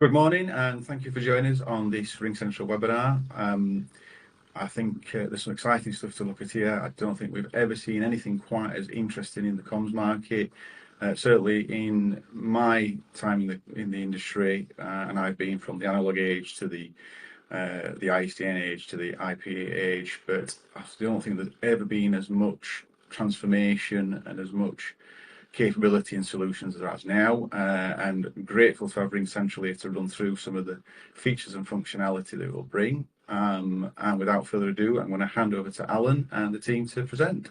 Good morning, and thank you for joining us on this RingCentral webinar. I think there's some exciting stuff to look at here. I don't think we've ever seen anything quite as interesting in the comms market. Certainly in my time in the industry, and I've been from the analog age to the ISDN age to the IP age, but I don't think there's ever been as much transformation and as much capability and solutions as there is now, and grateful to have RingCentral here to run through some of the features and functionality that it will bring. And without further ado, I'm going to hand over to Alan and the team to present.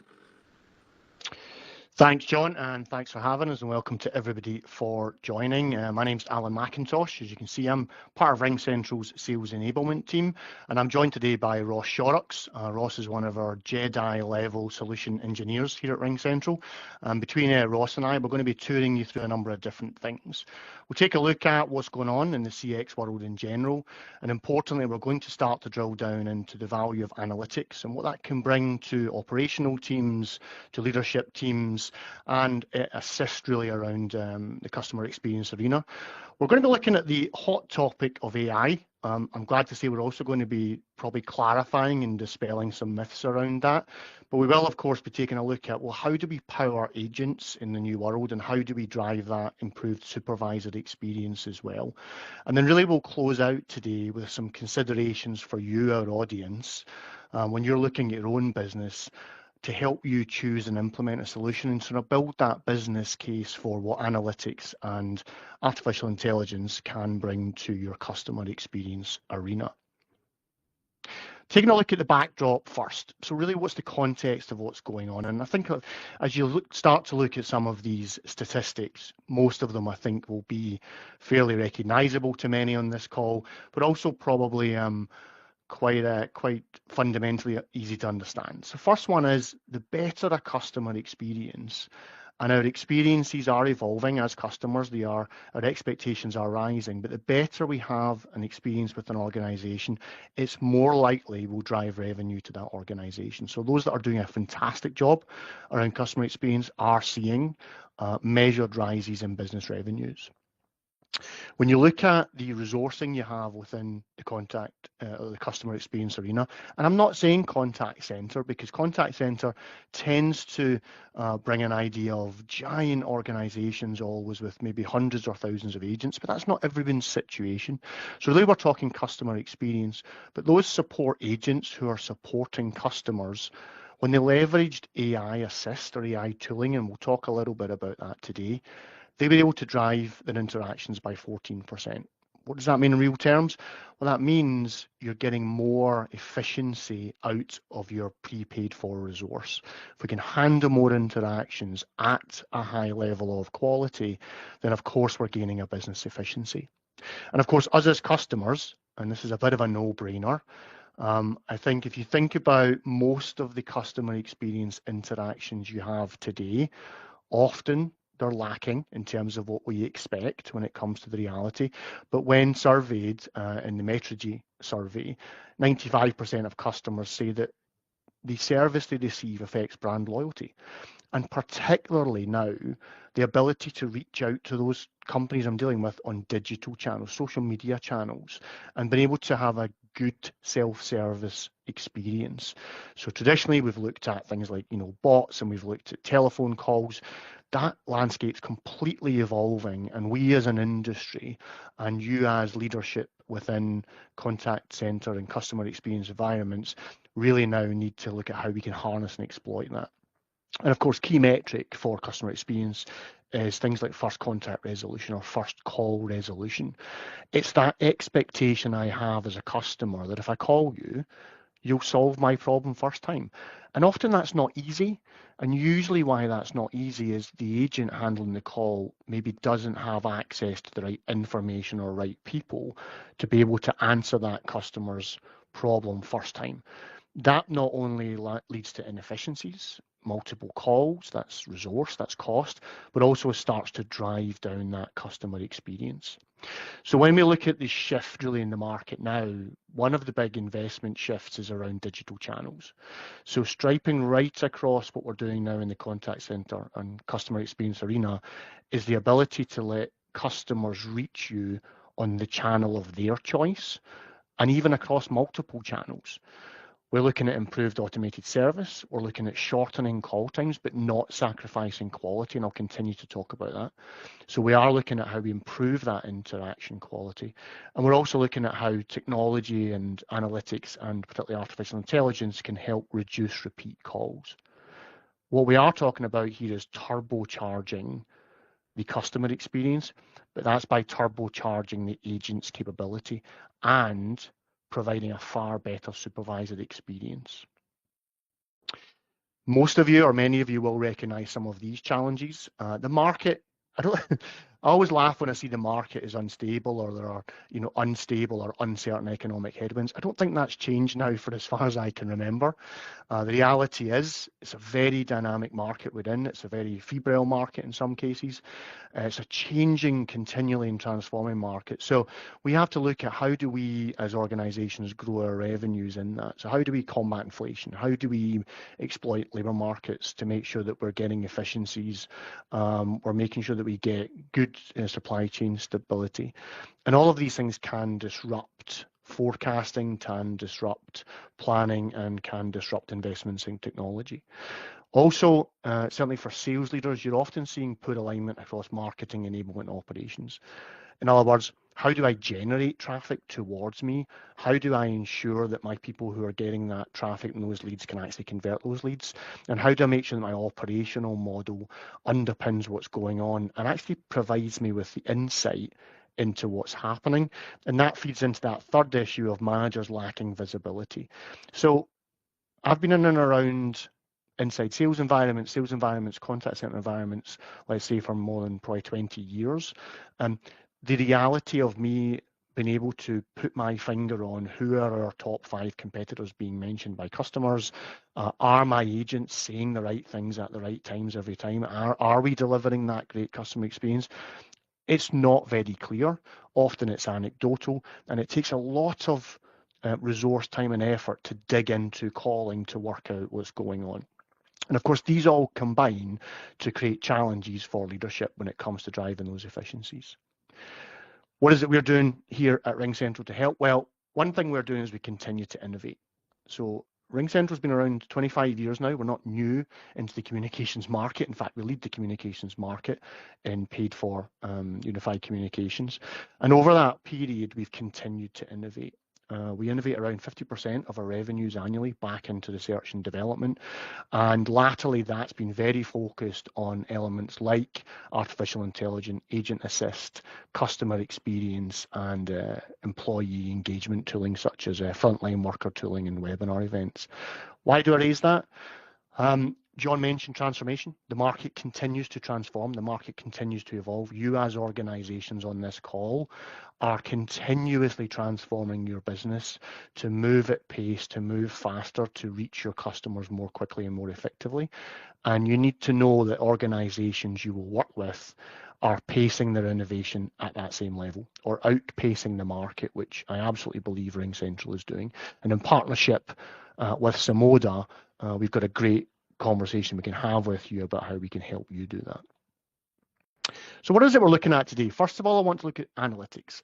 Thanks, John, and thanks for having us, and welcome to everybody for joining. My name's Alan McIntosh. As you can see, I'm part of RingCentral's sales enablement team, and I'm joined today by Ross Shorrocks. Ross is one of our Jedi-level solution engineers here at RingCentral. Between Ross and I, we're going to be touring you through a number of different things. We'll take a look at what's going on in the CX world in general, and importantly, we're going to start to drill down into the value of analytics and what that can bring to operational teams, to leadership teams, and assist really around the customer experience arena. We're going to be looking at the hot topic of AI. I'm glad to say we're also going to be probably clarifying and dispelling some myths around that. But we will, of course, be taking a look at, well, how do we power agents in the new world, and how do we drive that improved supervisor experience as well? And then really we'll close out today with some considerations for you, our audience, when you're looking at your own business, to help you choose and implement a solution and sort of build that business case for what analytics and artificial intelligence can bring to your customer experience arena. Taking a look at the backdrop first. So really, what's the context of what's going on? And I think as you start to look at some of these statistics, most of them I think will be fairly recognizable to many on this call, but also probably quite fundamentally easy to understand. So first one is, the better a customer experience, and our experiences are evolving as customers, our expectations are rising, but the better we have an experience with an organization, it's more likely we'll drive revenue to that organization. So those that are doing a fantastic job around customer experience are seeing measured rises in business revenues. When you look at the resourcing you have within the customer experience arena, and I'm not saying contact center, because contact center tends to bring an idea of giant organizations always with maybe hundreds or thousands of agents, but that's not everyone's situation. So really we're talking customer experience, but those support agents who are supporting customers, when they leveraged AI assist or AI tooling, and we'll talk a little bit about that today, they were able to drive their interactions by 14%. What does that mean in real terms? Well, that means you're getting more efficiency out of your prepaid for resource. If we can handle more interactions at a high level of quality, then of course we're gaining a business efficiency. And of course, us as customers, and this is a bit of a no-brainer, I think if you think about most of the customer experience interactions you have today, often they're lacking in terms of what we expect when it comes to the reality. But when surveyed in the Metrigy survey, 95% of customers say that the service they receive affects brand loyalty. And particularly now, the ability to reach out to those companies I'm dealing with on digital channels, social media channels, and being able to have a good self-service experience. So traditionally, we've looked at things like, bots, and we've looked at telephone calls. That landscape's completely evolving, and we as an industry and you as leadership within contact center and customer experience environments really now need to look at how we can harness and exploit that. And of course, key metric for customer experience is things like first contact resolution or first call resolution. It's that expectation I have as a customer that if I call you, you'll solve my problem first time. And often that's not easy. And usually why that's not easy is the agent handling the call maybe doesn't have access to the right information or right people to be able to answer that customer's problem first time. That not only leads to inefficiencies, multiple calls, that's resource, that's cost, but also starts to drive down that customer experience. So when we look at the shift really in the market now, one of the big investment shifts is around digital channels. So striping right across what we're doing now in the contact center and customer experience arena is the ability to let customers reach you on the channel of their choice, and even across multiple channels. We're looking at improved automated service. We're looking at shortening call times, but not sacrificing quality, and I'll continue to talk about that. So we are looking at how we improve that interaction quality. And we're also looking at how technology and analytics, and particularly artificial intelligence, can help reduce repeat calls. What we are talking about here is turbocharging the customer experience, but that's by turbocharging the agent's capability and providing a far better supervisor experience. Most of you, or many of you, will recognize some of these challenges. The market, I always laugh when I see the market is unstable, or there are, unstable or uncertain economic headwinds. I don't think that's changed now for as far as I can remember. The reality is it's a very dynamic market we're in. It's a very febrile market in some cases. It's a changing, continually and transforming market. So we have to look at how do we as organizations grow our revenues in that. So how do we combat inflation? How do we exploit labor markets to make sure that we're getting efficiencies? We're making sure that we get good supply chain stability. And all of these things can disrupt forecasting, can disrupt planning, and can disrupt investments in technology. Also, certainly for sales leaders, you're often seeing poor alignment across marketing, enablement, operations. In other words, how do I generate traffic towards me? How do I ensure that my people who are getting that traffic and those leads can actually convert those leads? And how do I make sure that my operational model underpins what's going on and actually provides me with the insight into what's happening? And that feeds into that third issue of managers lacking visibility. So I've been in and around inside sales environments, contact center environments, let's say for more than probably 20 years. The reality of me being able to put my finger on who are our top 5 competitors being mentioned by customers, are my agents saying the right things at the right times every time? Are we delivering that great customer experience? It's not very clear. Often it's anecdotal, and it takes a lot of resource, time and effort to dig into calling to work out what's going on. And of course, these all combine to create challenges for leadership when it comes to driving those efficiencies. What is it we're doing here at RingCentral to help? Well, one thing we're doing is we continue to innovate. So RingCentral's been around 25 years now. We're not new into the communications market. In fact, we lead the communications market in paid for unified communications. And over that period, we've continued to innovate. We innovate around 50% of our revenues annually back into research and development. And latterly, that's been very focused on elements like artificial intelligence, agent assist, customer experience, and employee engagement tooling, such as frontline worker tooling and webinar events. Why do I raise that? John mentioned transformation. The market continues to transform. The market continues to evolve. You as organizations on this call are continuously transforming your business to move at pace, to move faster, to reach your customers more quickly and more effectively. And you need to know that organizations you will work with are pacing their innovation at that same level or outpacing the market, which I absolutely believe RingCentral is doing. And in partnership with Simoda, we've got a great conversation we can have with you about how we can help you do that. So what is it we're looking at today? First of all, I want to look at analytics.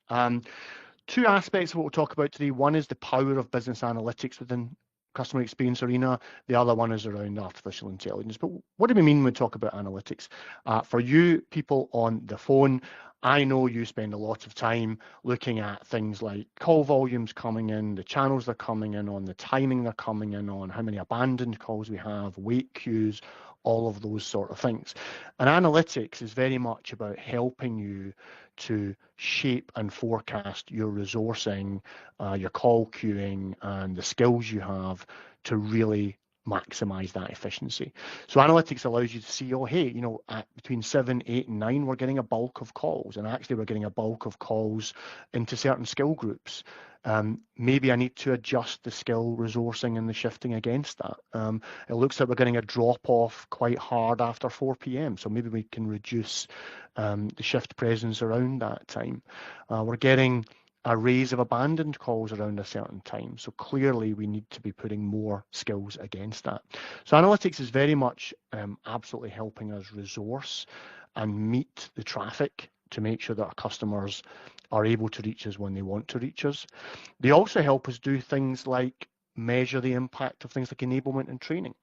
2 aspects of what we'll talk about today. One is the power of business analytics within customer experience arena. The other one is around artificial intelligence. But what do we mean when we talk about analytics? For you people on the phone, I know you spend a lot of time looking at things like call volumes coming in, the channels they're coming in on, the timing they're coming in on, how many abandoned calls we have, wait queues, all of those sort of things. And analytics is very much about helping you to shape and forecast your resourcing, your call queuing, and the skills you have to really maximize that efficiency. So analytics allows you to see, oh, hey, at between 7, 8, and 9, we're getting a bulk of calls, and actually we're getting a bulk of calls into certain skill groups. Maybe I need to adjust the skill resourcing and the shifting against that. It looks like we're getting a drop off quite hard after 4 p.m. So maybe we can reduce the shift presence around that time. We're getting a raise of abandoned calls around a certain time. So clearly we need to be putting more skills against that. So analytics is very much absolutely helping us resource and meet the traffic to make sure that our customers are able to reach us when they want to reach us. They also help us do things like measure the impact of things like enablement and training.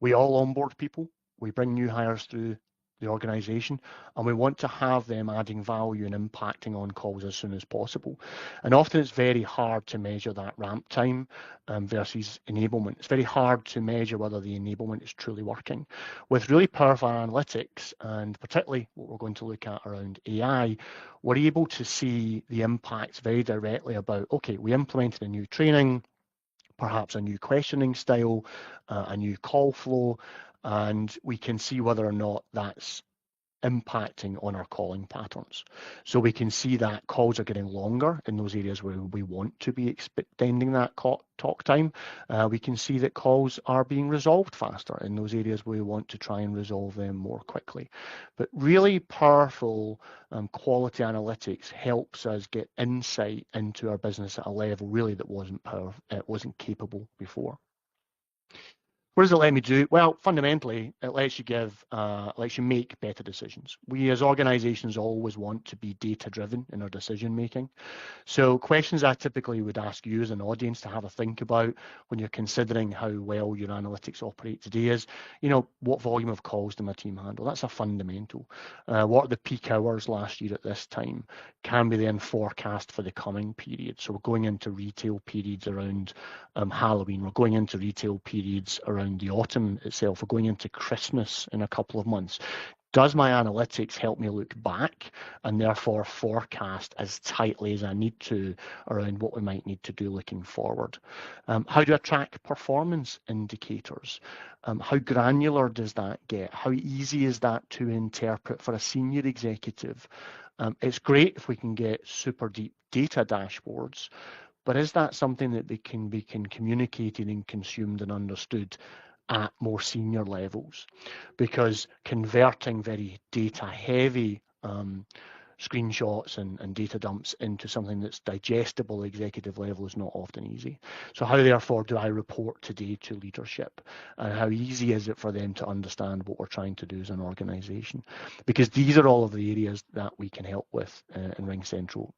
We all onboard people. We bring new hires through the organisation, and we want to have them adding value and impacting on calls as soon as possible. And often it's very hard to measure that ramp time versus enablement. It's very hard to measure whether the enablement is truly working. With really powerful analytics, and particularly what we're going to look at around AI, we're able to see the impacts very directly about, okay, we implemented a new training, perhaps a new questioning style, a new call flow, and we can see whether or not that's impacting on our calling patterns. So we can see that calls are getting longer in those areas where we want to be extending that talk time. We can see that calls are being resolved faster in those areas where we want to try and resolve them more quickly. But really powerful quality analytics helps us get insight into our business at a level really that wasn't capable before. What does it let me do? Well, fundamentally, it lets you make better decisions. We as organizations always want to be data-driven in our decision making. So questions I typically would ask you as an audience to have a think about when you're considering how well your analytics operate today is, what volume of calls do my team handle? That's a fundamental. What are the peak hours last year at this time? Can we then forecast for the coming period? So we're going into retail periods around Halloween. We're going into retail periods around the autumn itself. We're going into Christmas in a couple of months. Does my analytics help me look back and therefore forecast as tightly as I need to around what we might need to do looking forward? How do I track performance indicators? How granular does that get? How easy is that to interpret for a senior executive? It's great if we can get super deep data dashboards, but is that something that they can be communicated and consumed and understood at more senior levels? Because converting very data heavy screenshots and data dumps into something that's digestible executive level is not often easy. So how therefore do I report today to leadership, and how easy is it for them to understand what we're trying to do as an organization? Because these are all of the areas that we can help with in RingCentral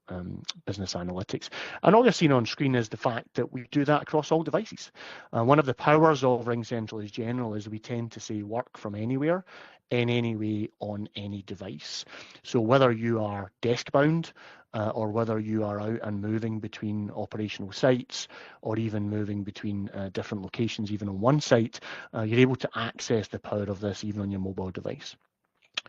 Business Analytics. And all you're seeing on screen is the fact that we do that across all devices. One of the powers of RingCentral is general is we tend to say work from anywhere, in any way, on any device. So whether you are desk bound or whether you are out and moving between operational sites or even moving between different locations, even on one site, you're able to access the power of this even on your mobile device.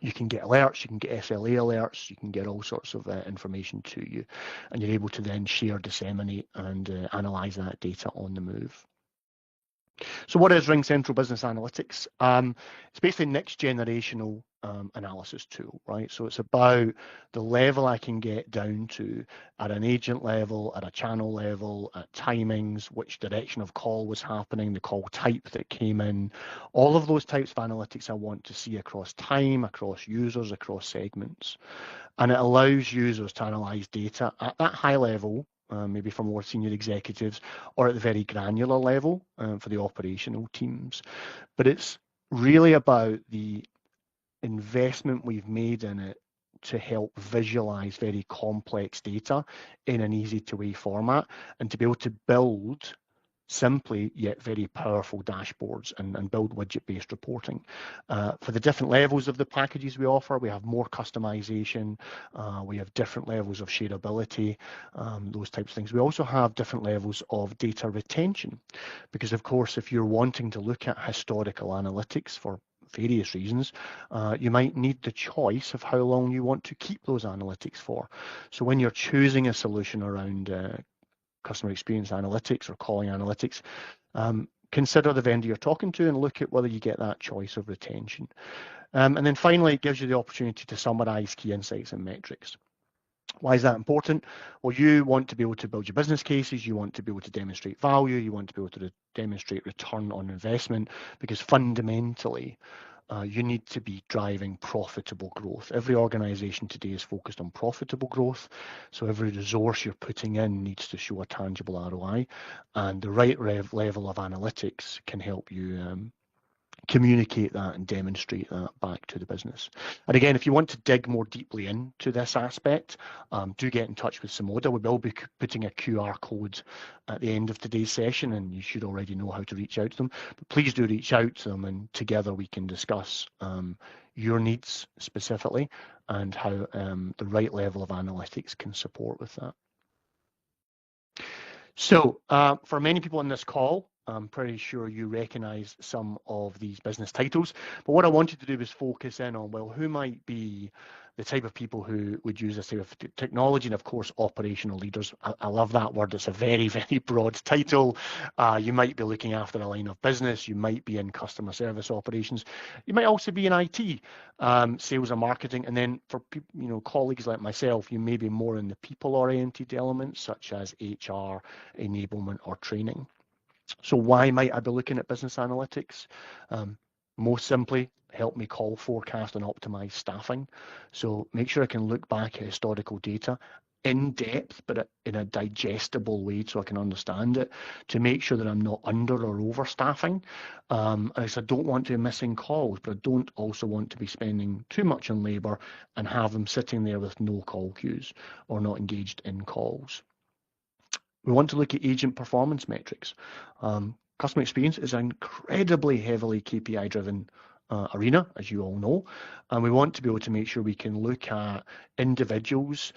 You can get alerts, you can get SLA alerts, you can get all sorts of information to you, and you're able to then share, disseminate, and analyze that data on the move. So what is RingCentral Business Analytics? It's basically next generational analysis tool, right? So it's about the level I can get down to at an agent level, at a channel level, at timings, which direction of call was happening, the call type that came in, all of those types of analytics I want to see across time, across users, across segments. And it allows users to analyze data at that high level, maybe for more senior executives, or at the very granular level for the operational teams. But it's really about the investment we've made in it to help visualize very complex data in an easy to way format, and to be able to build simply yet very powerful dashboards and build widget-based reporting. For the different levels of the packages we offer, we have more customization, we have different levels of shareability, those types of things. We also have different levels of data retention, because of course, if you're wanting to look at historical analytics for various reasons, you might need the choice of how long you want to keep those analytics for. So when you're choosing a solution around customer experience analytics or calling analytics, consider the vendor you're talking to and look at whether you get that choice of retention. And then finally, it gives you the opportunity to summarize key insights and metrics. Why is that important? Well, you want to be able to build your business cases, you want to be able to demonstrate value, you want to be able to demonstrate return on investment, because fundamentally, you need to be driving profitable growth. Every organization today is focused on profitable growth, so every resource you're putting in needs to show a tangible ROI, and the right level of analytics can help you communicate that and demonstrate that back to the business. And again, if you want to dig more deeply into this aspect, do get in touch with Simoda. We will be putting a QR code at the end of today's session, and you should already know how to reach out to them. But please do reach out to them, and together we can discuss your needs specifically and how the right level of analytics can support with that. So for many people on this call, I'm pretty sure you recognize some of these business titles, but what I wanted to do was focus in on, well, who might be the type of people who would use this type of technology, and of course, operational leaders. I love that word. It's a very, very broad title. You might be looking after a line of business. You might be in customer service operations. You might also be in IT, sales and marketing. And then for colleagues like myself, you may be more in the people-oriented elements, such as HR, enablement, or training. So why might I be looking at business analytics? Most simply, help me call, forecast, and optimize staffing. So make sure I can look back at historical data in depth, but in a digestible way so I can understand it, to make sure that I'm not under or overstaffing. As I don't want to be missing calls, but I don't also want to be spending too much on labour and have them sitting there with no call queues or not engaged in calls. We want to look at agent performance metrics. Customer experience is an incredibly heavily KPI-driven arena, as you all know, and we want to be able to make sure we can look at individuals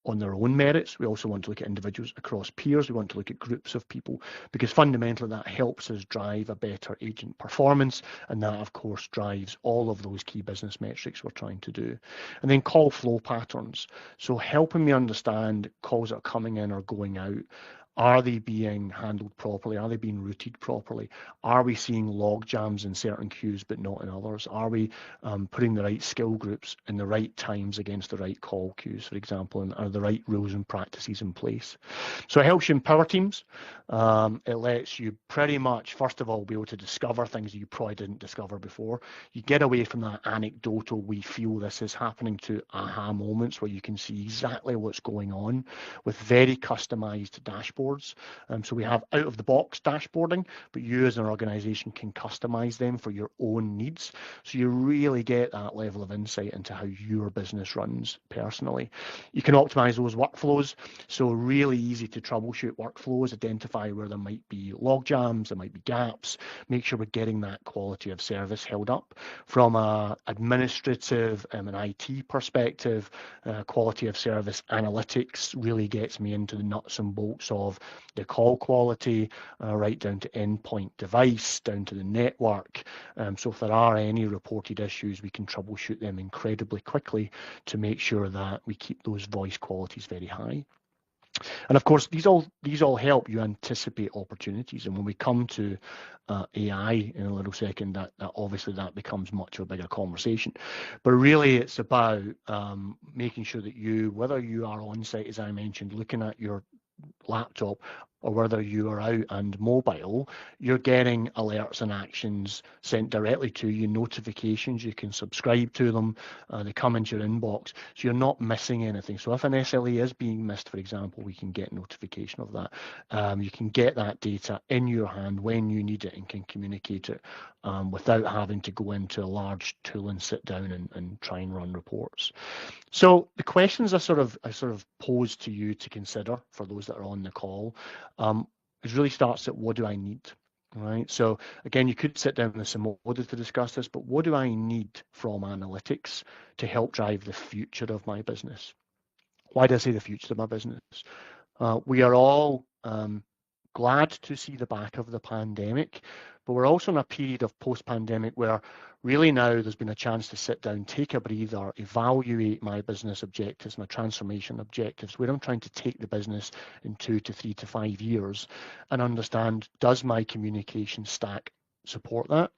on their own merits. We also want to look at individuals across peers. We want to look at groups of people, because fundamentally that helps us drive a better agent performance, and that of course drives all of those key business metrics we're trying to do. And then call flow patterns, so helping me understand calls that are coming in or going out. Are they being handled properly? Are they being routed properly? Are we seeing log jams in certain queues but not in others? Are we putting the right skill groups in the right times against the right call queues, for example, and are the right rules and practices in place? So it helps you empower teams. It lets you pretty much, first of all, be able to discover things that you probably didn't discover before. You get away from that anecdotal, we feel this is happening, to aha moments where you can see exactly what's going on with very customized dashboards. So we have out-of-the-box dashboarding, but you as an organization can customize them for your own needs. So you really get that level of insight into how your business runs personally. You can optimize those workflows. So really easy to troubleshoot workflows, identify where there might be log jams, there might be gaps, make sure we're getting that quality of service held up. From an administrative and an IT perspective, quality of service analytics really gets me into the nuts and bolts of the call quality, right down to endpoint device, down to the network. So if there are any reported issues, we can troubleshoot them incredibly quickly to make sure that we keep those voice qualities very high. And of course, these all help you anticipate opportunities. And when we come to AI in a little second, that obviously that becomes much of a bigger conversation. But really, it's about making sure that you, whether you are on site, as I mentioned, looking at your laptop, or whether you are out and mobile, you're getting alerts and actions sent directly to you, notifications, you can subscribe to them, they come into your inbox, so you're not missing anything. So if an SLA is being missed, for example, we can get notification of that. You can get that data in your hand when you need it and can communicate it without having to go into a large tool and sit down and try and run reports. So the questions I sort of pose to you to consider for those that are on the call, it really starts at, what do I need? Right. So again, you could sit down with Simoda to discuss this, but what do I need from analytics to help drive the future of my business? Why do I say the future of my business? We are all glad to see the back of the pandemic, but we're also in a period of post-pandemic where really now there's been a chance to sit down, take a breather, evaluate my business objectives, my transformation objectives, where I'm trying to take the business in 2 to 3 to 5 years, and understand, does my communication stack support that?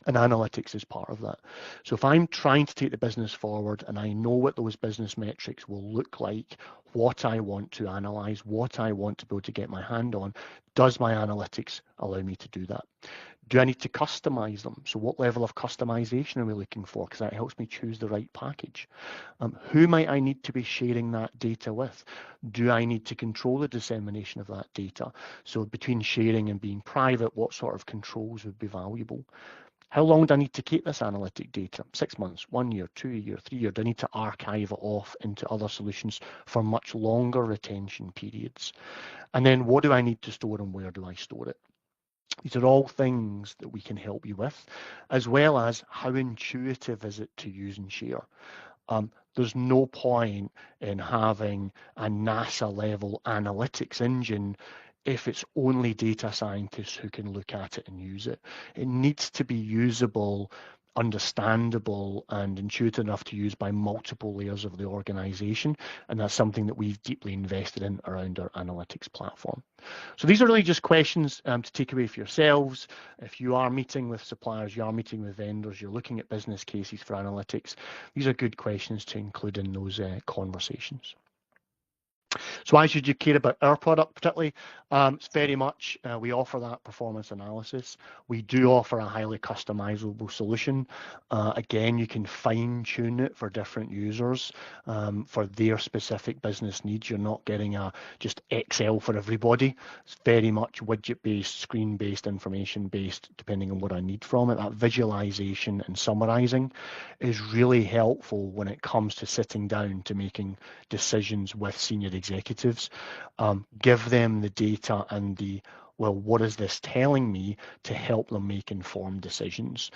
And analytics is part of that. So if I'm trying to take the business forward and I know what those business metrics will look like, what I want to analyze, what I want to be able to get my hand on, does my analytics allow me to do that? Do I need to customize them? So what level of customization are we looking for? Because that helps me choose the right package. Who might I need to be sharing that data with? Do I need to control the dissemination of that data? So between sharing and being private, what sort of controls would be valuable? How long do I need to keep this analytic data? 6 months, 1 year, 2 year, 3 year? Do I need to archive it off into other solutions for much longer retention periods? And then what do I need to store and where do I store it? These are all things that we can help you with, as well as how intuitive is it to use and share. There's no point in having a NASA level analytics engine if it's only data scientists who can look at it and use it. It needs to be usable, understandable, and intuitive enough to use by multiple layers of the organization. And that's something that we've deeply invested in around our analytics platform. So these are really just questions to take away for yourselves. If you are meeting with suppliers, you are meeting with vendors, you're looking at business cases for analytics, these are good questions to include in those conversations. So why should you care about our product particularly? It's very much, we offer that performance analysis. We do offer a highly customizable solution. Again, you can fine tune it for different users for their specific business needs. You're not getting a just Excel for everybody. It's very much widget-based, screen-based, information-based, depending on what I need from it. That visualization and summarizing is really helpful when it comes to sitting down to making decisions with senior executives. Give them the data and the, well, what is this telling me, to help them make informed decisions.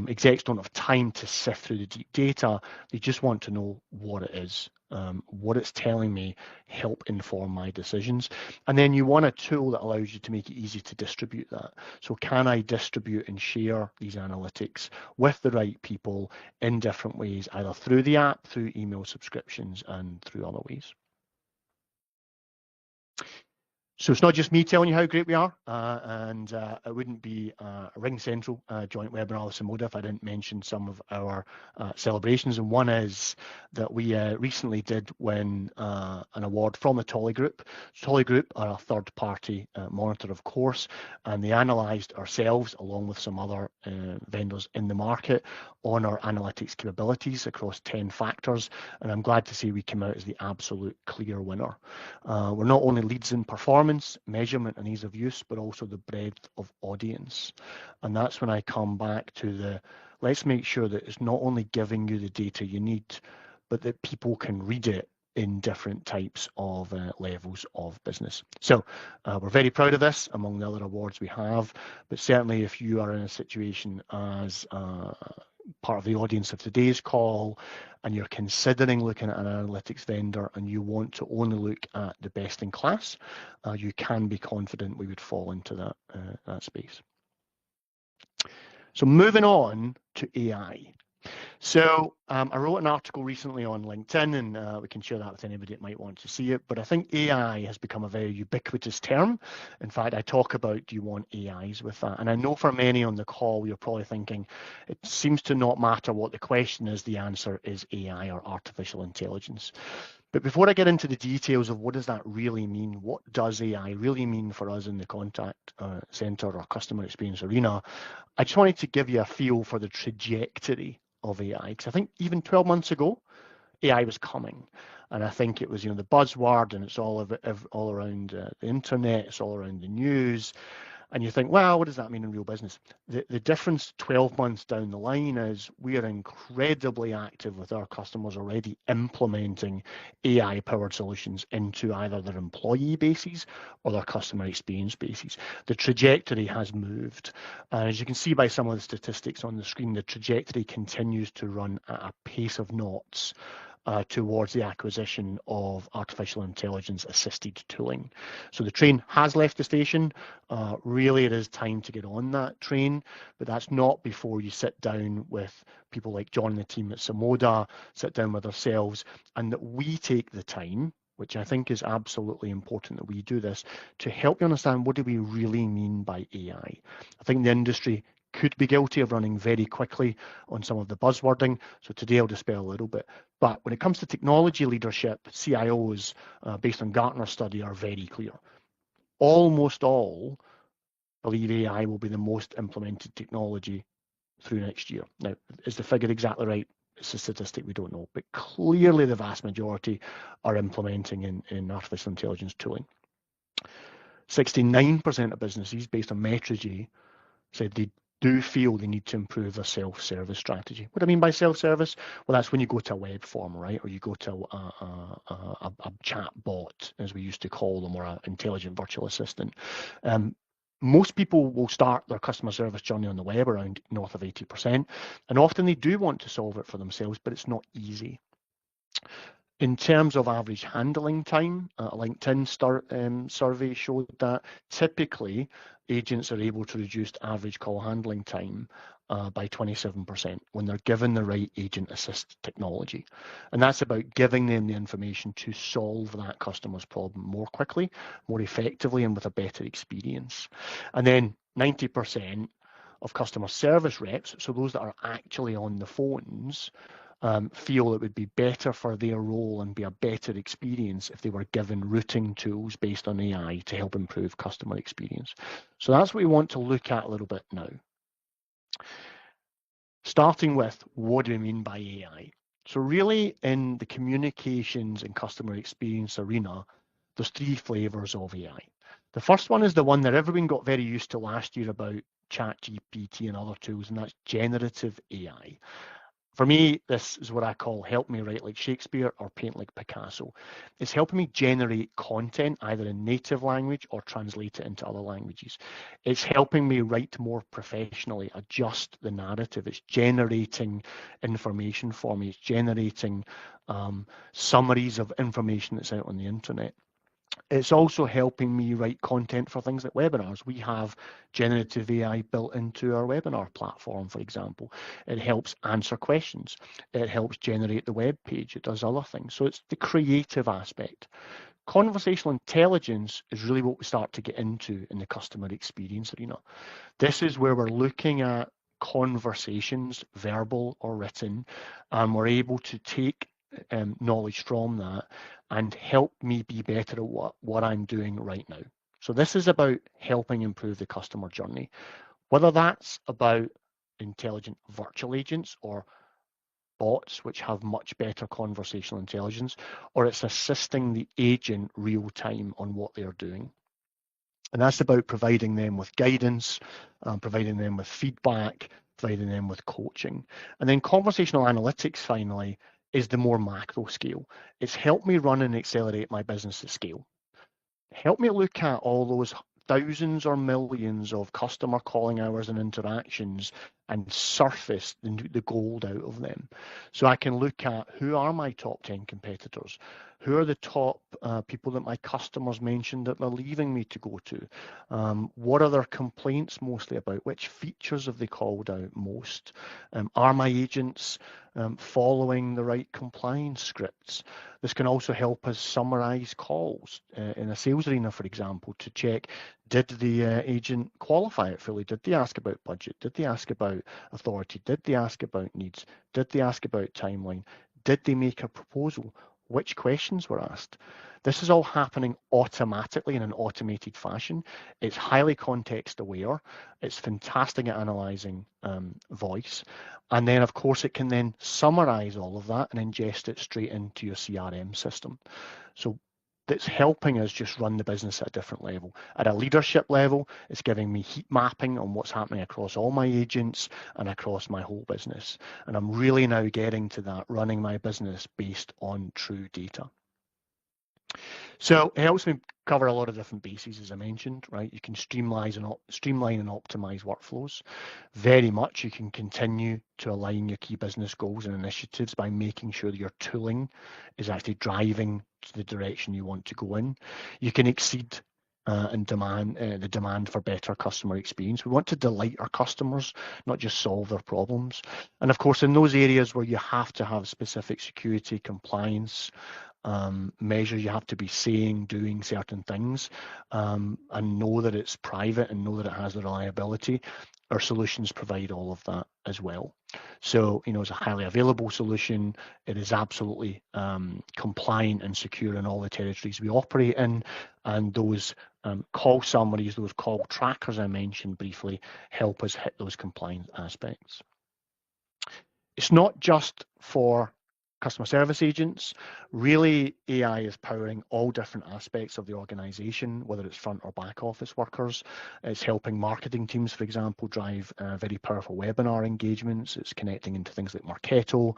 Execs don't have time to sift through the deep data. They just want to know what it is, what it's telling me, help inform my decisions. And then you want a tool that allows you to make it easy to distribute that. So can I distribute and share these analytics with the right people in different ways, either through the app, through email subscriptions, and through other ways? So it's not just me telling you how great we are, and it wouldn't be a RingCentral joint webinar with Simoda if I didn't mention some of our celebrations. And one is that we recently did win an award from the Tolley Group. Tolley Group are a third-party monitor, of course, and they analysed ourselves along with some other vendors in the market on our analytics capabilities across 10 factors. And I'm glad to say we came out as the absolute clear winner. We're not only leads in performance, measurement and ease of use, but also the breadth of audience. And that's when I come back to the, let's make sure that it's not only giving you the data you need, but that people can read it in different types of levels of business. So we're very proud of this, among the other awards we have, but certainly if you are in a situation as part of the audience of today's call and you're considering looking at an analytics vendor and you want to only look at the best in class, you can be confident we would fall into that space. So moving on to AI. So I wrote an article recently on LinkedIn, and we can share that with anybody that might want to see it. But I think AI has become a very ubiquitous term. In fact, I talk about, do you want AIs with that? And I know for many on the call, you're probably thinking, it seems to not matter what the question is, the answer is AI or artificial intelligence. But before I get into the details of what does that really mean, what does AI really mean for us in the contact center or customer experience arena, I just wanted to give you a feel for the trajectory of AI, because I think even 12 months ago, AI was coming, and I think it was, the buzzword, and it's all around the internet, it's all around the news, and you think, well, what does that mean in real business? The difference 12 months down the line is we are incredibly active with our customers already implementing AI-powered solutions into either their employee bases or their customer experience bases. The trajectory has moved. As you can see by some of the statistics on the screen, the trajectory continues to run at a pace of knots towards the acquisition of artificial intelligence assisted tooling. So the train has left the station. Really, it is time to get on that train, but that's not before you sit down with people like John and the team at Simoda, sit down with ourselves, and that we take the time, which I think is absolutely important that we do this, to help you understand what do we really mean by AI. I think the industry could be guilty of running very quickly on some of the buzzwording. So today I'll dispel a little bit. But when it comes to technology leadership, CIOs, based on Gartner study, are very clear. Almost all believe AI will be the most implemented technology through next year. Now, is the figure exactly right? It's a statistic we don't know, but clearly the vast majority are implementing in artificial intelligence tooling. 69% of businesses, based on Metrigy, said they do feel they need to improve their self-service strategy. What do I mean by self-service? Well, that's when you go to a web form, right? Or you go to a chat bot, as we used to call them, or an intelligent virtual assistant. Most people will start their customer service journey on the web around north of 80%, and often they do want to solve it for themselves, but it's not easy. In terms of average handling time, a LinkedIn survey showed that typically agents are able to reduce average call handling time by 27% when they're given the right agent assist technology. And that's about giving them the information to solve that customer's problem more quickly, more effectively, and with a better experience. And then 90% of customer service reps, so those that are actually on the phones, feel it would be better for their role and be a better experience if they were given routing tools based on AI to help improve customer experience. So that's what we want to look at a little bit now. Starting with, what do we mean by AI? So really, in the communications and customer experience arena, there's three flavors of AI. The first one is the one that everyone got very used to last year about ChatGPT and other tools, and that's generative AI. For me, this is what I call help me write like Shakespeare or paint like Picasso. It's helping me generate content either in native language or translate it into other languages. It's helping me write more professionally, adjust the narrative. It's generating information for me. It's generating summaries of information that's out on the internet. It's also helping me write content for things like webinars. We have generative AI built into our webinar platform, for example. It helps answer questions. It helps generate the web page. It does other things. So it's the creative aspect. Conversational intelligence is really what we start to get into in the customer experience arena. This is where we're looking at conversations, verbal or written, and we're able to take knowledge from that and help me be better at what I'm doing right now. So this is about helping improve the customer journey, whether that's about intelligent virtual agents or bots, which have much better conversational intelligence, or it's assisting the agent real time on what they're doing. And that's about providing them with guidance, providing them with feedback, providing them with coaching. And then conversational analytics, finally, is the more macro scale. It's helped me run and accelerate my business at scale. Help me look at all those thousands or millions of customer calling hours and interactions and surface the gold out of them. So I can look at who are my top 10 competitors, who are the top people that my customers mentioned that they're leaving me to go to, what are their complaints mostly about, which features have they called out most, are my agents following the right compliance scripts. This can also help us summarize calls in a sales arena, for example, to check, did the agent qualify it fully? Did they ask about budget? Did they ask about authority? Did they ask about needs? Did they ask about timeline? Did they make a proposal? Which questions were asked? This is all happening automatically in an automated fashion. It's highly context aware. It's fantastic at analyzing voice. And then, of course, it can then summarize all of that and ingest it straight into your CRM system. So that's helping us just run the business at a different level. At a leadership level, it's giving me heat mapping on what's happening across all my agents and across my whole business. And I'm really now getting to that, running my business based on true data. So it helps me cover a lot of different bases, as I mentioned, right? You can streamline and optimize workflows. Very much you can continue to align your key business goals and initiatives by making sure that your tooling is actually driving to the direction you want to go in. You can exceed and the demand for better customer experience. We want to delight our customers, not just solve their problems. And of course, in those areas where you have to have specific security, compliance, measures you have to be saying, doing certain things, and know that it's private and know that it has the reliability. Our solutions provide all of that as well. So, it's a highly available solution. It is absolutely compliant and secure in all the territories we operate in. And those call summaries, those call trackers I mentioned briefly, help us hit those compliance aspects. It's not just for customer service agents. Really, AI is powering all different aspects of the organization, whether it's front or back office workers. It's helping marketing teams, for example, drive very powerful webinar engagements. It's connecting into things like Marketo.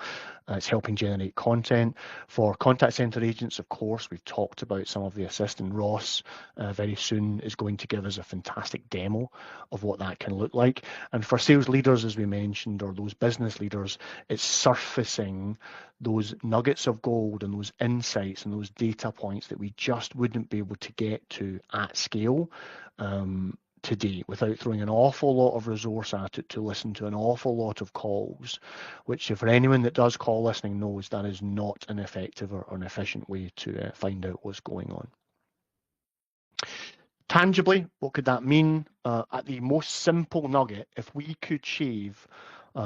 It's helping generate content. For contact center agents, of course, we've talked about some of the assist, and Ross very soon is going to give us a fantastic demo of what that can look like. And for sales leaders, as we mentioned, or those business leaders, it's surfacing those nuggets of gold and those insights and those data points that we just wouldn't be able to get to at scale today without throwing an awful lot of resource at it to listen to an awful lot of calls, which for anyone that does call listening knows that is not an effective or an efficient way to find out what's going on. Tangibly, what could that mean? At the most simple nugget, if we could shave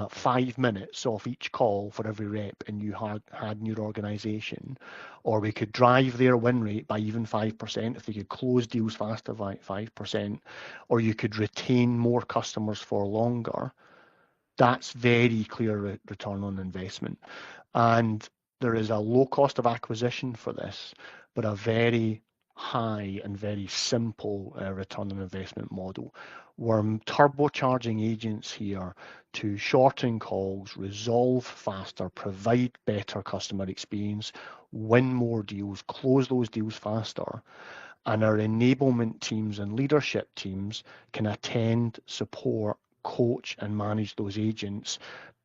5 minutes off each call for every rep and you had in your organization, or we could drive their win rate by even 5%, if they could close deals faster by 5%, or you could retain more customers for longer, that's very clear return on investment. And there is a low cost of acquisition for this, but a very high and very simple return on investment model. We're turbocharging agents here to shorten calls, resolve faster, provide better customer experience, win more deals, close those deals faster. And our enablement teams and leadership teams can attend, support, coach, and manage those agents,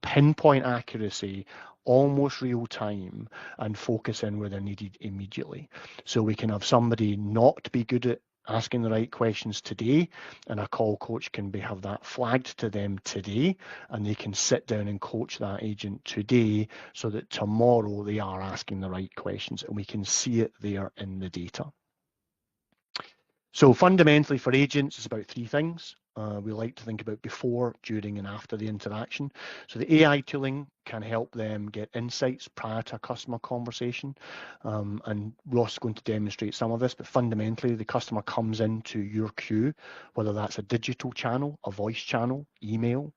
pinpoint accuracy, almost real time, and focus in where they're needed immediately. So we can have somebody not be good at asking the right questions today, and a call coach can have that flagged to them today, and they can sit down and coach that agent today so that tomorrow they are asking the right questions, and we can see it there in the data. So fundamentally for agents, it's about 3 things. We like to think about before, during, and after the interaction. So the AI tooling can help them get insights prior to a customer conversation. And Ross is going to demonstrate some of this, but fundamentally the customer comes into your queue, whether that's a digital channel, a voice channel, email,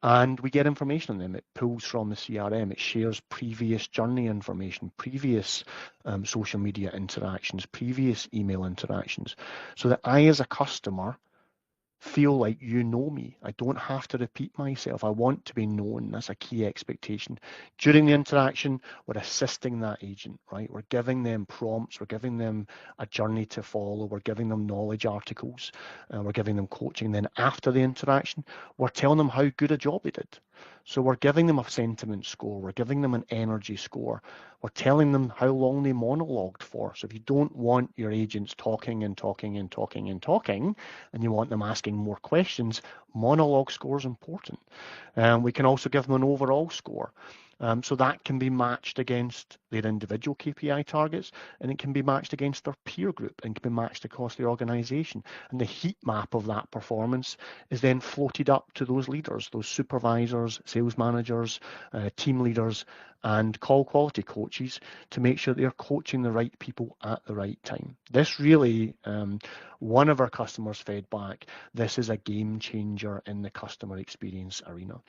and we get information on them. It pulls from the CRM, it shares previous journey information, previous social media interactions, previous email interactions, so that I as a customer feel like you know me. I don't have to repeat myself. I want to be known. That's a key expectation. During the interaction, we're assisting that agent, right? We're giving them prompts. We're giving them a journey to follow. We're giving them knowledge articles. We're giving them coaching. Then after the interaction, we're telling them how good a job they did. So we're giving them a sentiment score. We're giving them an energy score. We're telling them how long they monologued for. So if you don't want your agents talking and talking and talking and talking, and you want them asking more questions, monologue score is important. We can also give them an overall score. So that can be matched against their individual KPI targets, and it can be matched against their peer group, and can be matched across the organization. And the heat map of that performance is then floated up to those leaders, those supervisors, sales managers, team leaders, and call quality coaches, to make sure they're coaching the right people at the right time. This really, one of our customers fed back, this is a game changer in the customer experience arena.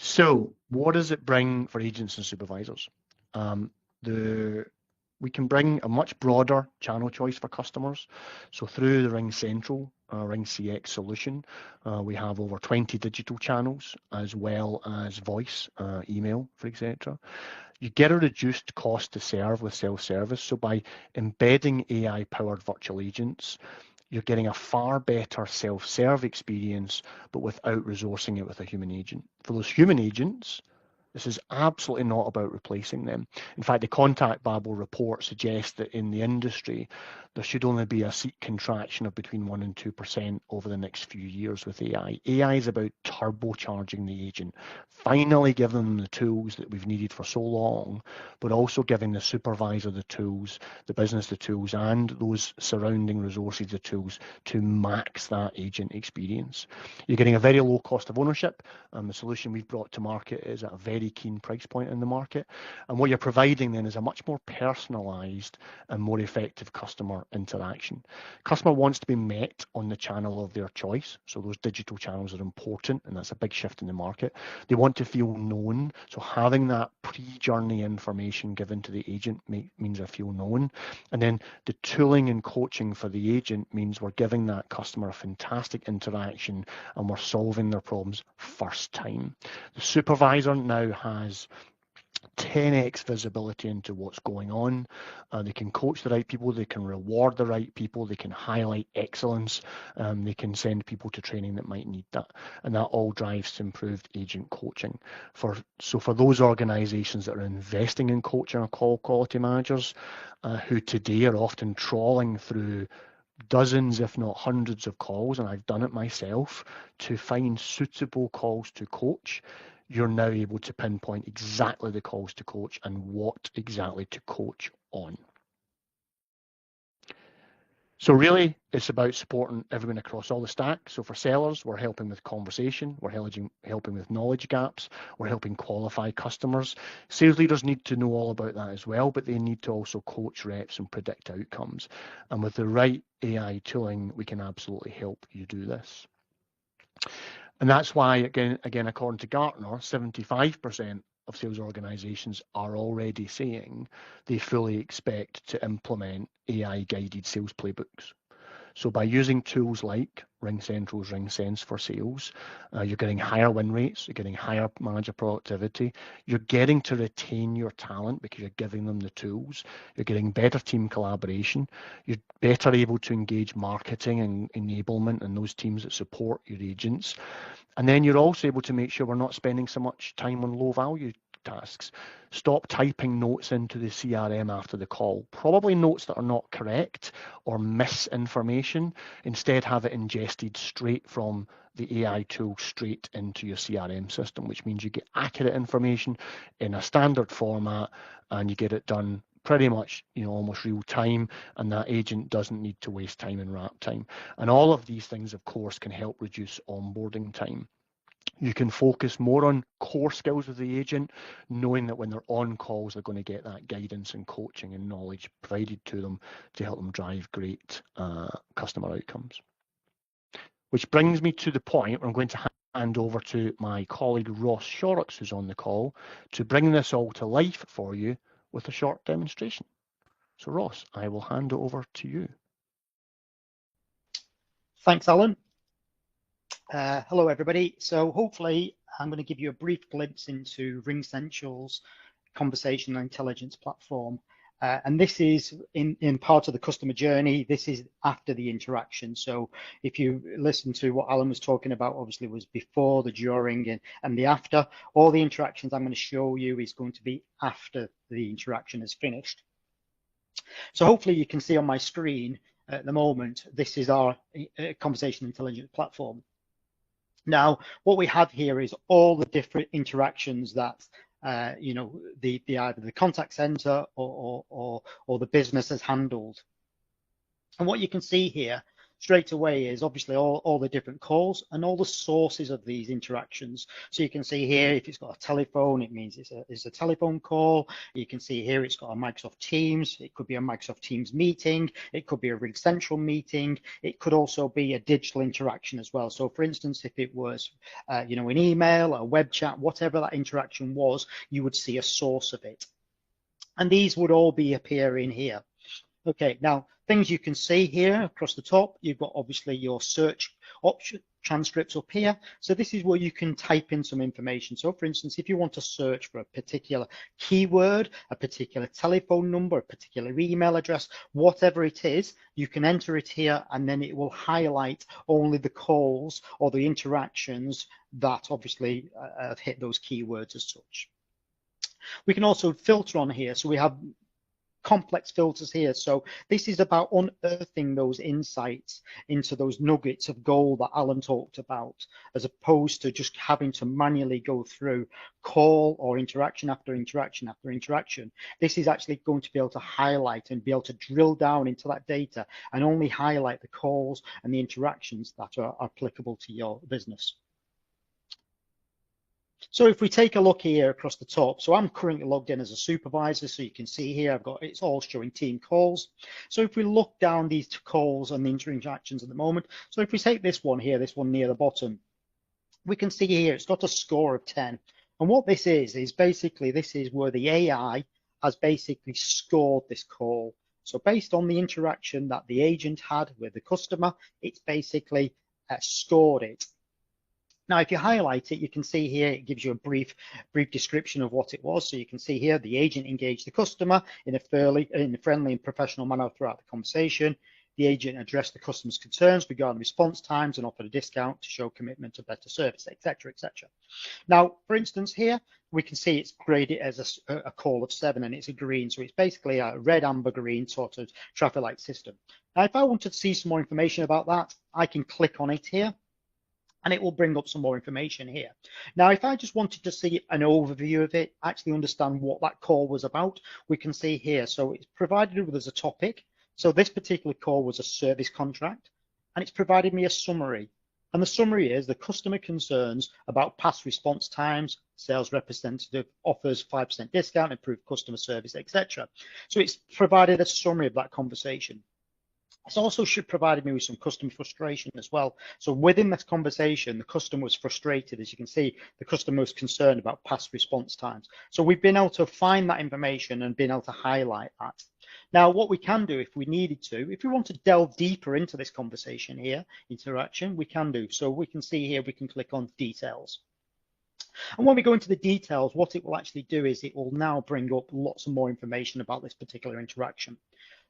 So what does it bring for agents and supervisors? We can bring a much broader channel choice for customers. So through the RingCentral, RingCX solution, we have over 20 digital channels, as well as voice, email, for etc. You get a reduced cost to serve with self-service. So by embedding AI-powered virtual agents, you're getting a far better self-serve experience, but without resourcing it with a human agent. For those human agents, This is absolutely not about replacing them. In fact, the Contact Babel report suggests that in the industry, there should only be a seat contraction of between 1% and 2% over the next few years with AI. AI is about turbocharging the agent, finally giving them the tools that we've needed for so long, but also giving the supervisor the tools, the business the tools, and those surrounding resources the tools to max that agent experience. You're getting a very low cost of ownership, and the solution we've brought to market is at a very keen price point in the market. And what you're providing then is a much more personalized and more effective customer interaction. Customer wants to be met on the channel of their choice, so those digital channels are important, and that's a big shift in the market. They want to feel known, so having that pre-journey information given to the agent means I feel known. And then the tooling and coaching for the agent means we're giving that customer a fantastic interaction and we're solving their problems first time. The supervisor now has 10x visibility into what's going on. They can coach the right people, they can reward the right people, they can highlight excellence, they can send people to training that might need that, and that all drives to improved agent coaching. So for those organizations that are investing in coaching or call quality managers, who today are often trawling through dozens, if not hundreds of calls, and I've done it myself, to find suitable calls to coach, you're now able to pinpoint exactly the calls to coach and what exactly to coach on. So really, it's about supporting everyone across all the stack. So for sellers, we're helping with conversation, we're helping with knowledge gaps, we're helping qualify customers. Sales leaders need to know all about that as well, but they need to also coach reps and predict outcomes. And with the right AI tooling, we can absolutely help you do this. And that's why, again, according to Gartner, 75% of sales organizations are already saying they fully expect to implement AI-guided sales playbooks. So by using tools like RingCentral's RingSense for sales, you're getting higher win rates, you're getting higher manager productivity, you're getting to retain your talent because you're giving them the tools, you're getting better team collaboration, you're better able to engage marketing and enablement and those teams that support your agents. And then you're also able to make sure we're not spending so much time on low value tasks. Stop typing notes into the CRM after the call, probably notes that are not correct or misinformation. Instead, have it ingested straight from the AI tool straight into your CRM system, which means you get accurate information in a standard format and you get it done pretty much, almost real time, and that agent doesn't need to waste time in wrap time. And all of these things, of course, can help reduce onboarding time. You can focus more on core skills with the agent, knowing that when they're on calls, they're going to get that guidance and coaching and knowledge provided to them to help them drive great customer outcomes. Which brings me to the point where I'm going to hand over to my colleague Ross Shorrocks, who's on the call, to bring this all to life for you with a short demonstration. So Ross, I will hand it over to you. Thanks, Alan. Hello, everybody. So hopefully I'm going to give you a brief glimpse into RingCentral's conversational intelligence platform. And this is in part of the customer journey. This is after the interaction. So if you listen to what Alan was talking about, obviously was before, the during, and the after. All the interactions I'm going to show you is going to be after the interaction is finished. So hopefully you can see on my screen at the moment, this is our conversation intelligence platform. Now, what we have here is all the different interactions that either the contact center or the business has handled. And what you can see here straight away is obviously all the different calls and all the sources of these interactions. So you can see here, if it's got a telephone, it means it's a telephone call. You can see here it's got a Microsoft Teams. It could be a Microsoft Teams meeting. It could be a RingCentral meeting. It could also be a digital interaction as well. So for instance, if it was, an email, a web chat, whatever that interaction was, you would see a source of it. And these would all be appearing here. Okay, now things you can see here across the top, you've got obviously your search option transcripts up here. So this is where you can type in some information. So for instance, if you want to search for a particular keyword, a particular telephone number, a particular email address, whatever it is, you can enter it here and then it will highlight only the calls or the interactions that obviously have hit those keywords as such. We can also filter on here. So we have complex filters here. So this is about unearthing those insights into those nuggets of gold that Alan talked about, as opposed to just having to manually go through call or interaction after interaction after interaction. This is actually going to be able to highlight and be able to drill down into that data and only highlight the calls and the interactions that are applicable to your business. So if we take a look here across the top, so I'm currently logged in as a supervisor, so you can see here I've got, it's all showing team calls. So if we look down these calls and the interactions at the moment, so if we take this one here, this one near the bottom, we can see here it's got a score of 10. And what this is basically, this is where the AI has basically scored this call. So based on the interaction that the agent had with the customer, it's basically scored it. Now, if you highlight it, you can see here, it gives you a brief description of what it was. So you can see here, the agent engaged the customer in a friendly and professional manner throughout the conversation. The agent addressed the customer's concerns regarding response times and offered a discount to show commitment to better service, etc., etc. Now, for instance, here, we can see it's graded as a call of 7 and it's a green. So it's basically a red, amber, green sort of traffic light system. Now, if I wanted to see some more information about that, I can click on it here, and it will bring up some more information here. Now, if I just wanted to see an overview of it, actually understand what that call was about, we can see here. So it's provided with us a topic. So this particular call was a service contract, and it's provided me a summary. And the summary is the customer concerns about past response times, sales representative offers 5% discount, improved customer service, etc. So it's provided a summary of that conversation. It's also provided me with some customer frustration as well. So within this conversation, the customer was frustrated. As you can see, the customer was concerned about past response times. So we've been able to find that information and been able to highlight that. Now, what we can do if we needed to, if we want to delve deeper into this conversation here, interaction, we can do. So we can see here, we can click on details. And when we go into the details, what it will actually do is it will now bring up lots of more information about this particular interaction.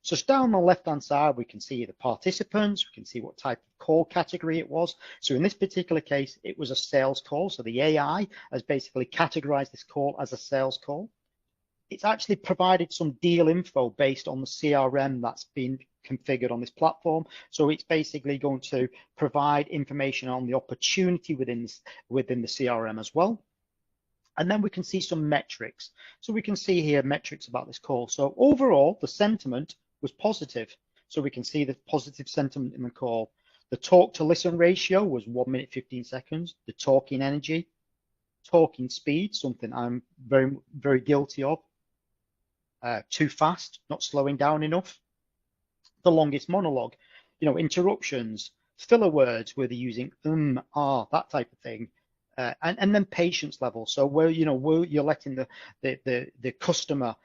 So down the left-hand side, we can see the participants, we can see what type of call category it was. So in this particular case, it was a sales call. So the AI has basically categorized this call as a sales call. It's actually provided some deal info based on the CRM that's been configured on this platform. So it's basically going to provide information on the opportunity within the CRM as well. And then we can see some metrics. So we can see here metrics about this call. So overall, the sentiment was positive. So we can see the positive sentiment in the call. The talk to listen ratio was 1 minute, 15 seconds. The talking energy, talking speed, something I'm very, very guilty of. Too fast, not slowing down enough. The longest monologue, interruptions, filler words where they're using that type of thing. And then patience level. So where you're letting the customer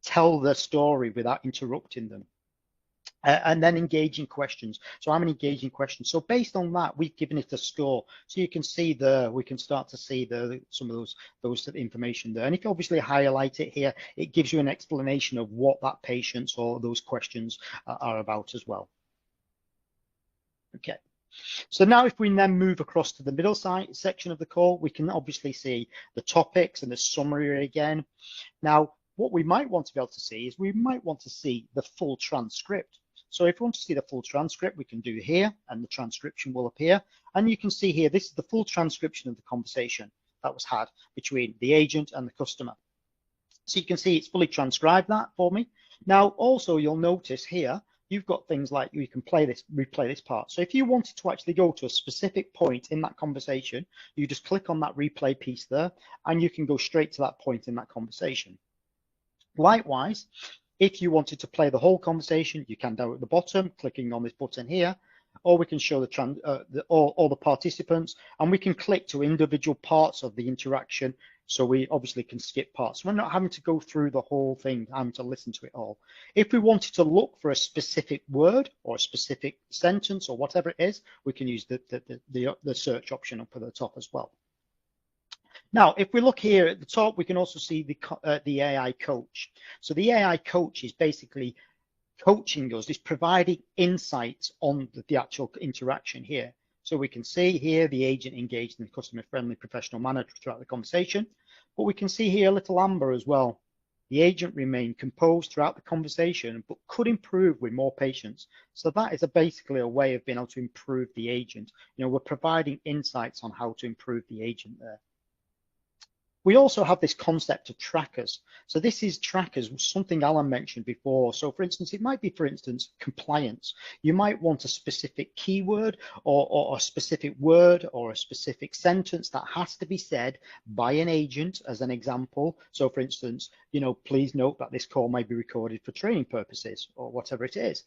tell their story without interrupting them. And then engaging questions. So I'm engaging questions. So based on that, we've given it a score. So you can see there, we can start to see some of those information there. And if you obviously highlight it here, it gives you an explanation of what that patience or those questions are about as well. Okay. So now if we then move across to the middle section of the call, we can obviously see the topics and the summary again. Now, what we might want to be able to see is we might want to see the full transcript. So if we want to see the full transcript, we can do here and the transcription will appear. And you can see here, this is the full transcription of the conversation that was had between the agent and the customer. So you can see it's fully transcribed that for me. Now, also you'll notice here, you've got things like you can replay this part. So if you wanted to actually go to a specific point in that conversation, you just click on that replay piece there, and you can go straight to that point in that conversation. Likewise, if you wanted to play the whole conversation, you can down at the bottom, clicking on this button here, or we can show all the participants, and we can click to individual parts of the interaction. So we obviously can skip parts. We're not having to go through the whole thing, having to listen to it all. If we wanted to look for a specific word or a specific sentence or whatever it is, we can use the search option up at the top as well. Now, if we look here at the top, we can also see the AI coach. So the AI coach is basically coaching us, is providing insights on the actual interaction here. So we can see here the agent engaged in a customer-friendly professional manner throughout the conversation. But we can see here a little amber as well. The agent remained composed throughout the conversation, but could improve with more patience. So that is basically a way of being able to improve the agent. We're providing insights on how to improve the agent there. We also have this concept of trackers. So this is trackers, something Alan mentioned before. So for instance, it might be, for instance, compliance. You might want a specific keyword or a specific word or a specific sentence that has to be said by an agent as an example. So for instance, please note that this call may be recorded for training purposes or whatever it is.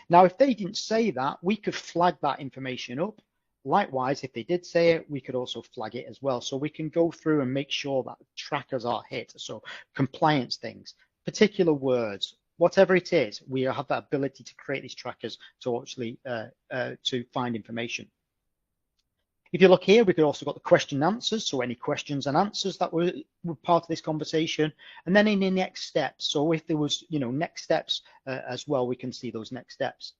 Now, if they didn't say that, we could flag that information up. Likewise, if they did say it, we could also flag it as well. So we can go through and make sure that trackers are hit. So compliance things, particular words, whatever it is, we have that ability to create these trackers to actually to find information. If you look here, we could also got the question and answers. So any questions and answers that were part of this conversation. And then in the next steps. So if there was, next steps as well, we can see those next steps.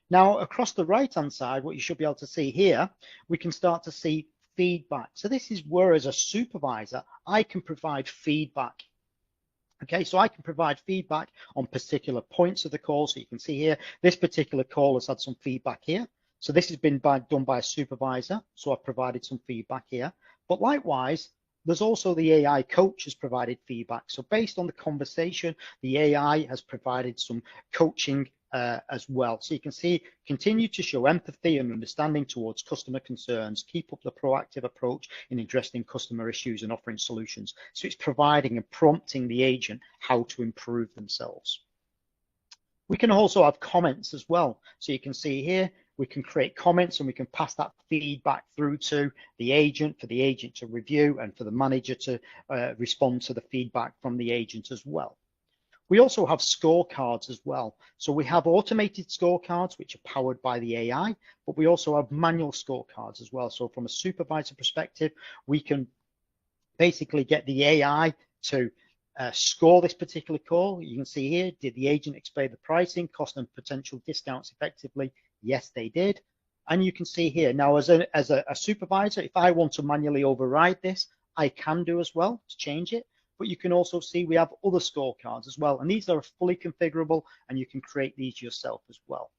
Now, across the right-hand side, what you should be able to see here, we can start to see feedback. So this is where, as a supervisor, I can provide feedback. Okay, so I can provide feedback on particular points of the call. So you can see here, this particular call has had some feedback here. So this has been done by a supervisor. So I've provided some feedback here. But likewise, there's also the AI coach has provided feedback. So based on the conversation, the AI has provided some coaching as well. So you can see, continue to show empathy and understanding towards customer concerns, keep up the proactive approach in addressing customer issues and offering solutions. So it's providing and prompting the agent how to improve themselves. We can also have comments as well. So you can see here, we can create comments and we can pass that feedback through to the agent for the agent to review and for the manager to respond to the feedback from the agent as well. We also have scorecards as well. So we have automated scorecards, which are powered by the AI, but we also have manual scorecards as well. So from a supervisor perspective, we can basically get the AI to score this particular call. You can see here, did the agent explain the pricing, cost and potential discounts effectively? Yes, they did. And you can see here, now as a supervisor, if I want to manually override this, I can do as well to change it. But you can also see we have other scorecards as well. And these are fully configurable and you can create these yourself as well.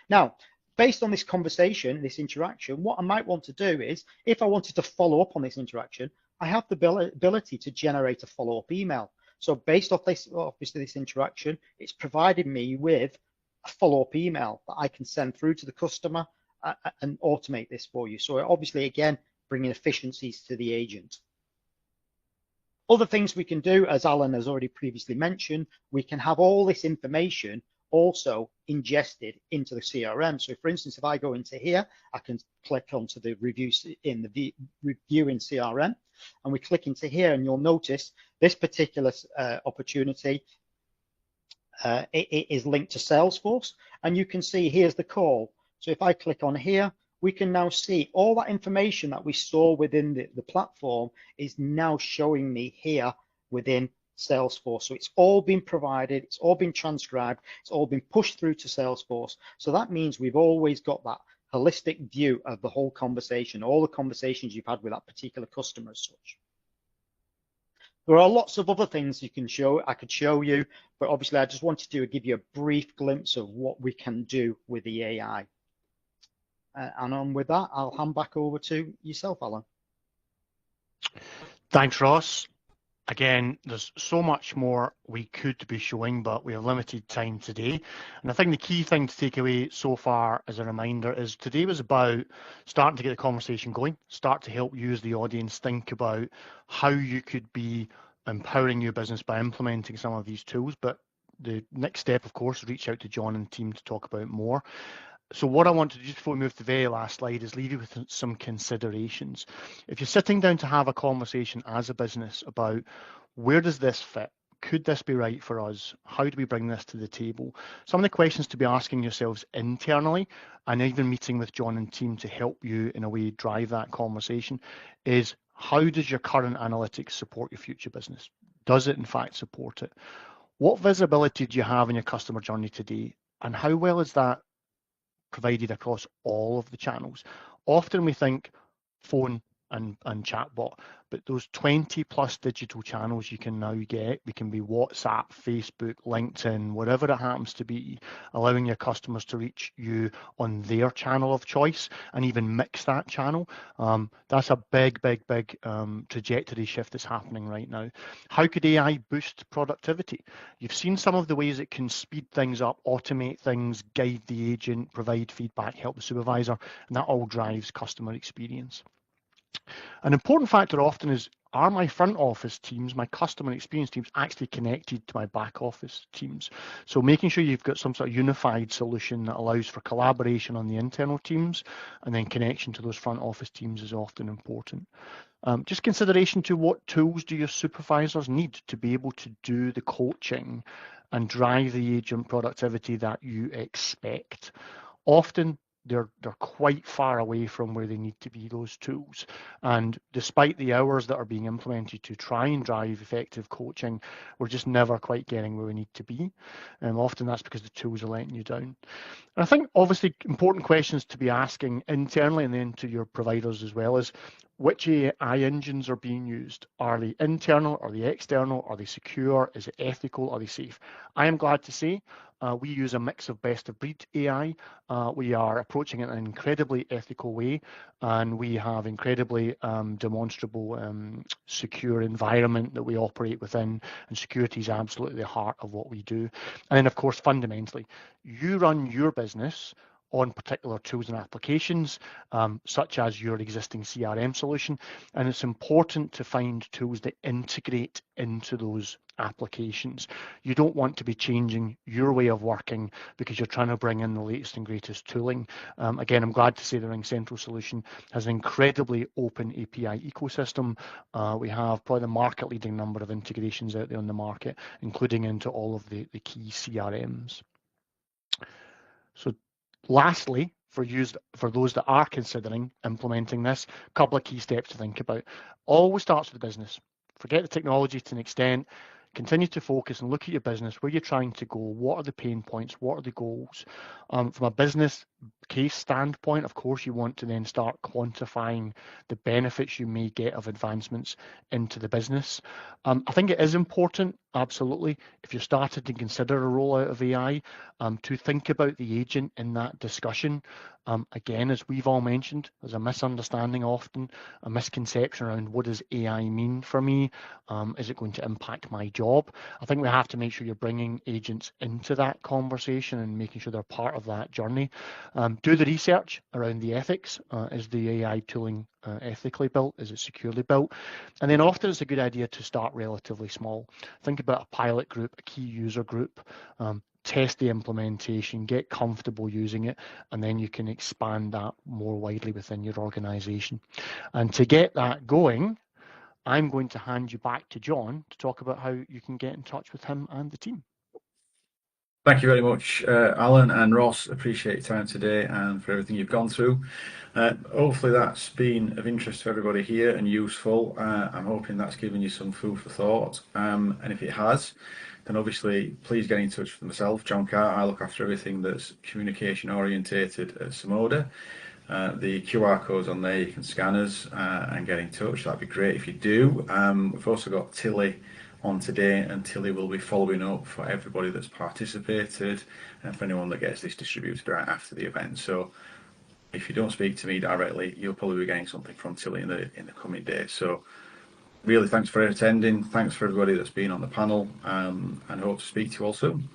Now, based on this conversation, this interaction, what I might want to do is, if I wanted to follow up on this interaction, I have the ability to generate a follow-up email. So based off this, obviously this interaction, it's provided me with a follow-up email that I can send through to the customer and automate this for you. So obviously, again, bringing efficiencies to the agent. Other things we can do, as Alan has already previously mentioned, we can have all this information also ingested into the CRM. So for instance, if I go into here, I can click onto the reviews in the review in CRM, and we click into here, and you'll notice this particular opportunity it is linked to Salesforce, and you can see here's the call. So if I click on here, we can now see all that information that we saw within the platform is now showing me here within Salesforce. So it's all been provided, it's all been transcribed, it's all been pushed through to Salesforce. So that means we've always got that holistic view of the whole conversation, all the conversations you've had with that particular customer as such. There are lots of other things you can show, I could show you, but obviously I just wanted to give you a brief glimpse of what we can do with the AI. And on with that, I'll hand back over to yourself, Alan. Thanks, Ross. Again, there's so much more we could be showing, but we have limited time today. And I think the key thing to take away so far as a reminder is today was about starting to get the conversation going, start to help you as the audience think about how you could be empowering your business by implementing some of these tools. But the next step, of course, is reach out to John and team to talk about more. So what I want to do, just before we move to the very last slide, is leave you with some considerations. If you're sitting down to have a conversation as a business about where does this fit? Could this be right for us? How do we bring this to the table? Some of the questions to be asking yourselves internally, and even meeting with John and team to help you in a way drive that conversation, is how does your current analytics support your future business? Does it in fact support it? What visibility do you have in your customer journey today? And how well is that provided across all of the channels? Often we think phone, and chatbot, but those 20 plus digital channels you can now get, they can be WhatsApp, Facebook, LinkedIn, whatever it happens to be, allowing your customers to reach you on their channel of choice and even mix that channel. That's a big trajectory shift that's happening right now. How could AI boost productivity? You've seen some of the ways it can speed things up, automate things, guide the agent, provide feedback, help the supervisor, and that all drives customer experience. An important factor often is, are my front office teams, my customer experience teams, actually connected to my back office teams? So making sure you've got some sort of unified solution that allows for collaboration on the internal teams and then connection to those front office teams is often important. Just consideration to what tools do your supervisors need to be able to do the coaching and drive the agent productivity that you expect. Often they're quite far away from where they need to be, those tools. And despite the hours that are being implemented to try and drive effective coaching, we're just never quite getting where we need to be. And often that's because the tools are letting you down. And I think obviously important questions to be asking internally and then to your providers as well is, which AI engines are being used? Are they internal? Are they external? Are they secure? Is it ethical? Are they safe? I am glad to say we use a mix of best of breed AI. We are approaching it in an incredibly ethical way, and we have incredibly demonstrable secure environment that we operate within, and security is absolutely the heart of what we do. And then of course, fundamentally, you run your business on particular tools and applications, such as your existing CRM solution. And it's important to find tools that integrate into those applications. You don't want to be changing your way of working because you're trying to bring in the latest and greatest tooling. Again, I'm glad to say the RingCentral solution has an incredibly open API ecosystem. We have probably the market leading number of integrations out there on the market, including into all of the key CRMs. So lastly, for those that are considering implementing this, a couple of key steps to think about. Always starts with the business. Forget the technology to an extent. Continue to focus and look at your business, where you're trying to go, what are the pain points, what are the goals. From a business case standpoint, of course, you want to then start quantifying the benefits you may get of advancements into the business. I think it is important, absolutely, if you're starting to consider a rollout of AI, to think about the agent in that discussion. Again, as we've all mentioned, there's a misunderstanding often, a misconception around what does AI mean for me? Is it going to impact my job? I think we have to make sure you're bringing agents into that conversation and making sure they're part of that journey. Do the research around the ethics. Is the AI tooling ethically built? Is it securely built? And then often it's a good idea to start relatively small. Think about a pilot group, a key user group, test the implementation, get comfortable using it, and then you can expand that more widely within your organization. And to get that going, I'm going to hand you back to John to talk about how you can get in touch with him and the team. Thank you very much, Alan and Ross. Appreciate your time today and for everything you've gone through. Hopefully that's been of interest to everybody here and useful. I'm hoping that's given you some food for thought. And if it has, then obviously please get in touch with myself, John Carr. I look after everything that's communication orientated at Simoda. The QR code's on there, you can scan us and get in touch. That'd be great if you do. We've also got Tilly on today, and Tilly will be following up for everybody that's participated and for anyone that gets this distributed right after the event. So if you don't speak to me directly, you'll probably be getting something from Tilly in the coming days. So really, thanks for attending. Thanks for everybody that's been on the panel, and hope to speak to you all soon.